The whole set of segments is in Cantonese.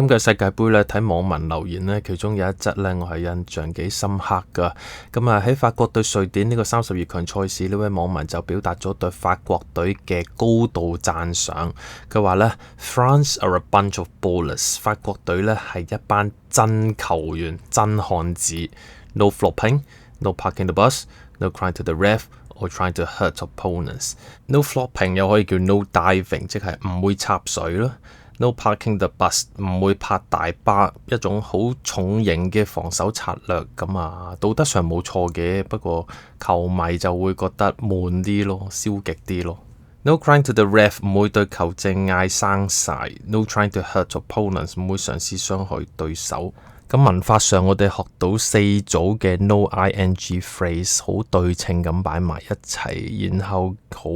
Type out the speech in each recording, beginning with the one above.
今屆世界盃咧，睇網民留言咧，其中有一則咧，我係印象幾深刻噶。咁啊喺法國對瑞典呢個32強賽事，呢位網民就表達咗對法國隊嘅高度讚賞。佢話咧 ，France are a bunch of ballers。法國隊咧係一班真球員、真漢子。No flopping, no parking the bus, no crying to the ref or trying to hurt opponents. No flopping 又可以叫 no diving， 即係唔會插水咯。No parking the bus 唔會泊大巴，一種好重型嘅防守策略。咁啊，道德上冇錯嘅，不過球迷就會覺得悶啲咯，消極啲咯。No crying to the ref 唔會對球證嗌生晒。No trying to hurt opponents 唔會嘗試傷害對手。咁文法上我哋學到4組嘅 no ing phrase 好對稱咁擺埋一齊，然後好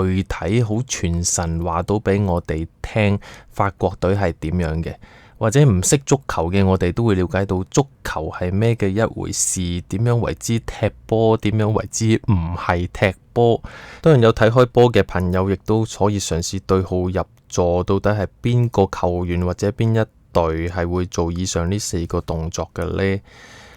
具體好傳神話到俾我哋聽法國隊係點樣嘅，或者唔識足球嘅我哋都會了解到足球係咩嘅一回事，點樣為之踢波，點樣為之唔係踢波。當然有睇開波嘅朋友亦都可以嘗試對號入座，到底係邊個球員或者邊一隊係會做以上呢4個動作嘅呢？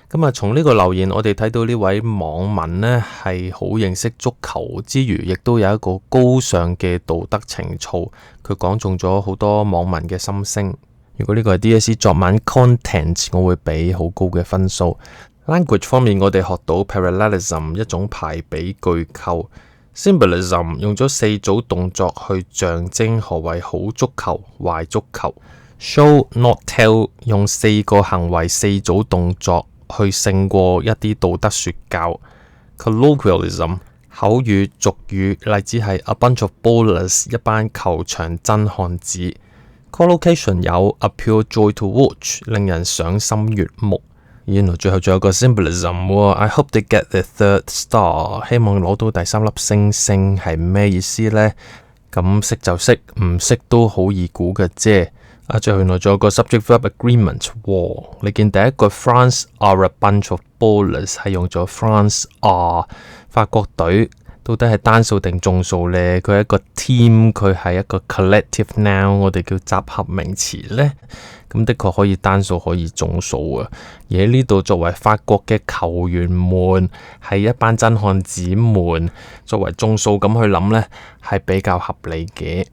咁啊，從呢個留言我哋睇到呢位網民呢係好認識足球之餘，亦都有一個高尚嘅道德情操。佢講中咗好多網民嘅心聲。如果呢個係 DSE 作文 content， 我會俾好高嘅分數。Language 方面，我哋學到 parallelism 一種排比句構。Symbolism 用咗4組動作去象徵何謂好足球、壞足球。Show not tell 用4個行為4組動作去勝過一啲道德說教。Colloquialism 口語俗語，例子係 a bunch of ballers 一班球場真漢子。Collocation 有 a pure joy to watch 令人賞心悅目。原來最後仲有個 symbolism，I hope they get the 3rd star 希望攞到第3粒星星係咩意思呢？咁識就識，唔識都好易估嘅啫。最後原來仲有個 subject verb agreement。你見第一句 France are a bunch of ballers 係用咗 France are， 法國隊到底係單數定眾數呢？佢係一個 team， 佢係一個 collective noun， 我哋叫集合名詞呢。咁的確可以單數可以眾數啊。而喺呢度作為法國嘅球員們係一班真漢子們，作為眾數咁去諗呢，係比較合理嘅。